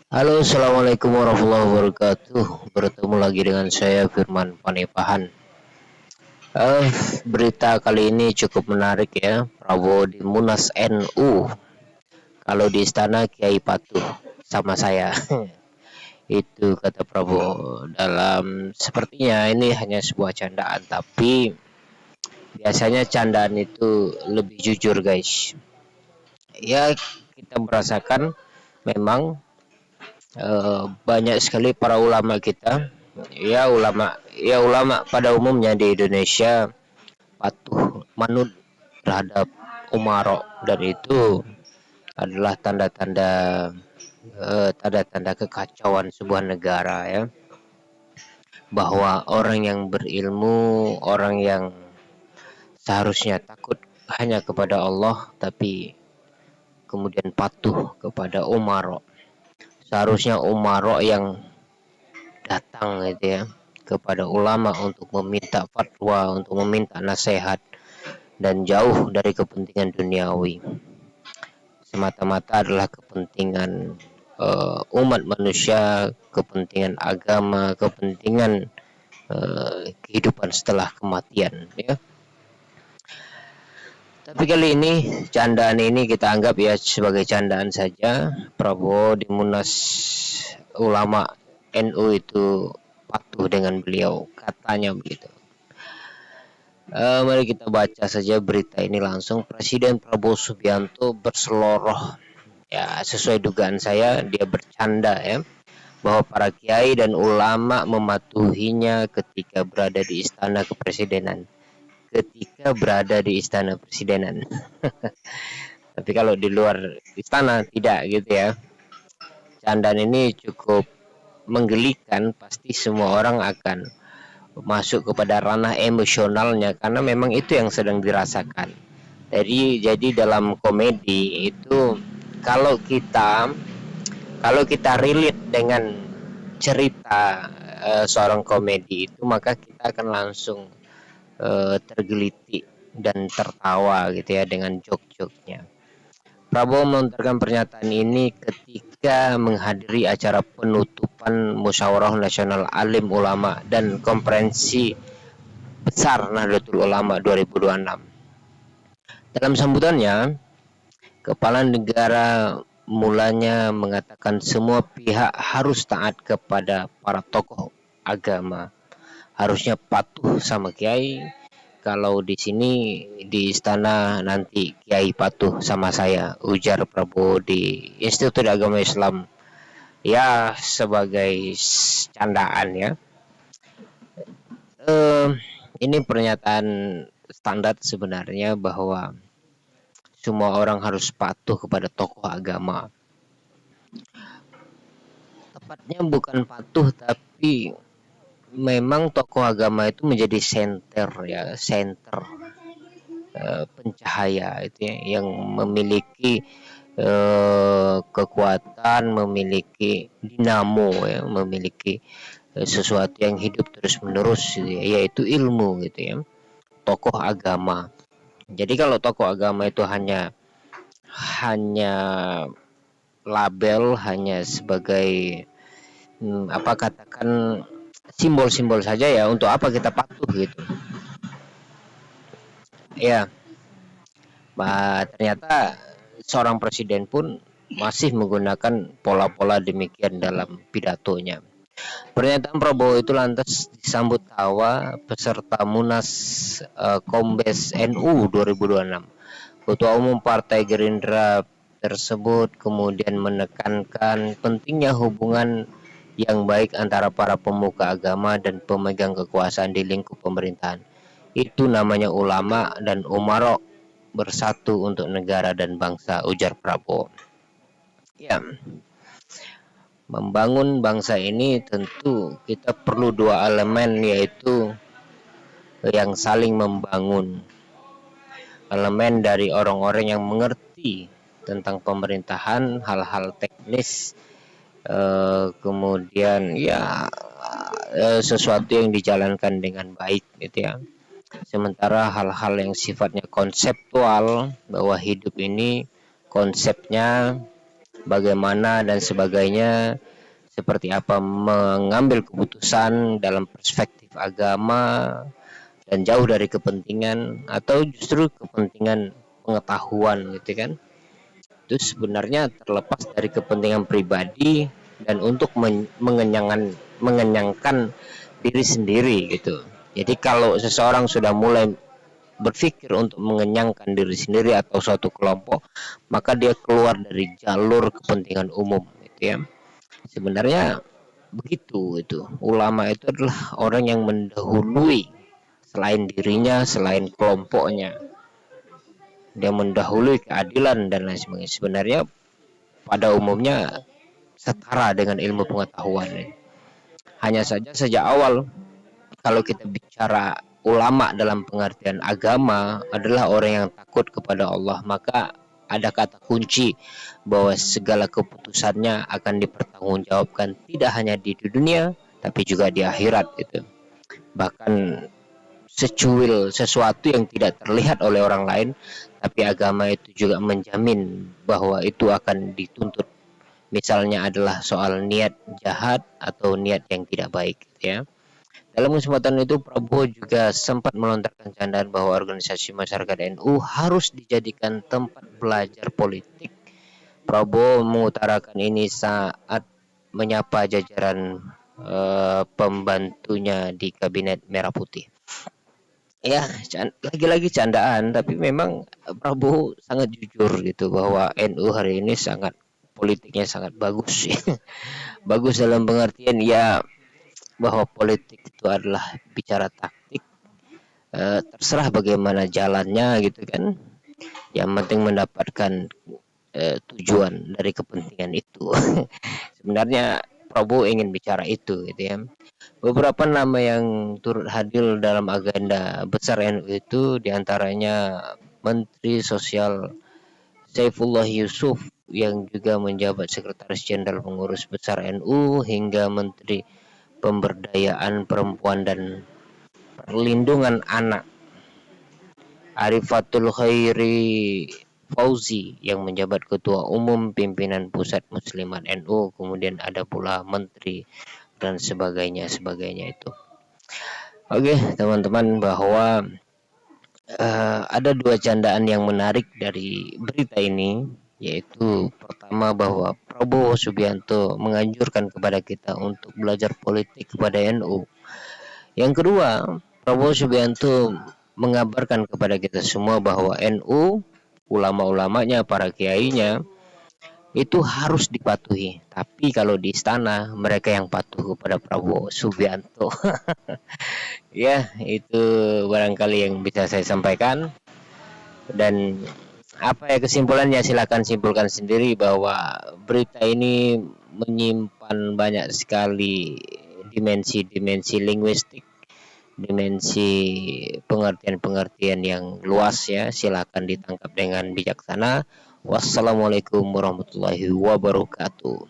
Halo, assalamualaikum warahmatullahi wabarakatuh. Bertemu lagi dengan saya Firman Panepahan. Eh, Berita kali ini cukup menarik ya. Prabowo di Munas NU. Kalau di istana Kiai patuh sama saya. Itu kata Prabowo. Dalam sepertinya ini hanya sebuah candaan, tapi biasanya candaan itu lebih jujur, guys. Ya, kita merasakan memang banyak sekali para ulama kita, ya ulama pada umumnya di Indonesia patuh manut terhadap umaro, dan itu adalah tanda-tanda kekacauan sebuah negara ya, bahwa orang yang berilmu, orang yang seharusnya takut hanya kepada Allah, tapi kemudian patuh kepada umaro. Seharusnya umaro yang datang gitu ya kepada ulama untuk meminta fatwa, untuk meminta nasihat, dan jauh dari kepentingan duniawi. Semata-mata adalah kepentingan umat manusia, kepentingan agama, kepentingan kehidupan setelah kematian ya. Tapi kali ini candaan ini kita anggap ya sebagai candaan saja. Prabowo di Munas Ulama NU itu patuh dengan beliau, katanya begitu. Mari kita baca saja berita ini langsung. Presiden Prabowo Subianto berseloroh. Ya, sesuai dugaan saya dia bercanda ya, bahwa para kiai dan ulama mematuhinya ketika berada di istana kepresidenan. Ketika berada di istana presidenan. Tapi kalau di luar istana tidak gitu ya. Candaan ini cukup menggelikan, pasti semua orang akan masuk kepada ranah emosionalnya karena memang itu yang sedang dirasakan. Jadi dalam komedi itu, kalau kita kalau kita relate dengan cerita seorang komedi itu, maka kita akan langsung tergeliti dan tertawa gitu ya dengan joke-joknya. Prabowo melontarkan pernyataan ini ketika menghadiri acara penutupan Musyawarah Nasional Alim Ulama dan Konferensi Besar Nahdlatul Ulama 2026. Dalam sambutannya, Kepala Negara mulanya mengatakan semua pihak harus taat kepada para tokoh agama, harusnya patuh sama kiai. Kalau di sini di istana nanti kiai patuh sama saya, ujar Prabowo di Institut Agama Islam, ya sebagai candaan ya. Eh, ini pernyataan standar sebenarnya, bahwa semua orang harus patuh kepada tokoh agama. Tepatnya bukan patuh, tapi memang tokoh agama itu menjadi center ya, center pencahaya itu ya, yang memiliki kekuatan, memiliki dinamo ya, memiliki sesuatu yang hidup terus menerus gitu ya, yaitu ilmu gitu ya, tokoh agama. Jadi kalau tokoh agama itu hanya label, hanya sebagai apa katakan simbol-simbol saja, ya untuk apa kita patuh gitu ya. Ternyata seorang presiden pun masih menggunakan pola-pola demikian dalam pidatonya. Pernyataan Prabowo itu lantas disambut tawa peserta Munas Kombes NU 2026. Ketua Umum Partai Gerindra tersebut kemudian menekankan pentingnya hubungan yang baik antara para pemuka agama dan pemegang kekuasaan di lingkup pemerintahan. Itu namanya ulama dan umaro bersatu untuk negara dan bangsa, ujar Prabowo. Ya, membangun bangsa ini tentu kita perlu dua elemen, yaitu yang saling membangun. Elemen dari orang-orang yang mengerti tentang pemerintahan, hal-hal teknis, kemudian ya sesuatu yang dijalankan dengan baik gitu ya. Sementara hal-hal yang sifatnya konseptual, bahwa hidup ini konsepnya bagaimana dan sebagainya, seperti apa mengambil keputusan dalam perspektif agama dan jauh dari kepentingan atau justru kepentingan pengetahuan gitu kan. Itu sebenarnya terlepas dari kepentingan pribadi dan untuk mengenyangkan diri sendiri gitu. Jadi kalau seseorang sudah mulai berpikir untuk mengenyangkan diri sendiri atau suatu kelompok, maka dia keluar dari jalur kepentingan umum gitu ya. Sebenarnya begitu itu. Ulama itu adalah orang yang mendahului selain dirinya, selain kelompoknya. Dia mendahului keadilan dan lain sebagainya. Sebenarnya pada umumnya setara dengan ilmu pengetahuan. Hanya saja sejak awal kalau kita bicara ulama dalam pengertian agama adalah orang yang takut kepada Allah, maka ada kata kunci bahwa segala keputusannya akan dipertanggungjawabkan tidak hanya di dunia tapi juga di akhirat itu. Bahkan secuil sesuatu yang tidak terlihat oleh orang lain, tapi agama itu juga menjamin bahwa itu akan dituntut. Misalnya adalah soal niat jahat atau niat yang tidak baik gitu ya. Dalam kesempatan itu Prabowo juga sempat melontarkan candaan bahwa organisasi masyarakat NU harus dijadikan tempat belajar politik. Prabowo mengutarakan ini saat menyapa jajaran pembantunya di kabinet Merah Putih. Ya, lagi-lagi candaan, tapi memang Prabowo sangat jujur gitu bahwa NU hari ini sangat politiknya sangat bagus ya. Bagus dalam pengertian ya bahwa politik itu adalah bicara taktik, terserah bagaimana jalannya gitu kan, yang penting mendapatkan tujuan dari kepentingan itu. Sebenarnya Prabowo ingin bicara itu gitu ya. Beberapa nama yang turut hadir dalam agenda besar NU itu diantaranya Menteri Sosial Saifullah Yusuf yang juga menjabat Sekretaris Jenderal Pengurus Besar NU hingga Menteri Pemberdayaan Perempuan dan Perlindungan Anak Arifatul Khairi Fauzi yang menjabat Ketua Umum Pimpinan Pusat Muslimat NU, kemudian ada pula Menteri dan sebagainya itu. Oke teman-teman, bahwa ada dua candaan yang menarik dari berita ini, yaitu pertama bahwa Prabowo Subianto menganjurkan kepada kita untuk belajar politik kepada NU. Yang kedua, Prabowo Subianto mengabarkan kepada kita semua bahwa NU, ulama-ulamanya, para kiainya itu harus dipatuhi. Tapi kalau di istana mereka yang patuh kepada Prabowo Subianto. Ya, itu barangkali yang bisa saya sampaikan. Dan apa ya kesimpulannya, silakan simpulkan sendiri bahwa berita ini menyimpan banyak sekali dimensi-dimensi linguistik, dimensi pengertian-pengertian yang luas ya. Silakan ditangkap dengan bijaksana. Wassalamualaikum warahmatullahi wabarakatuh.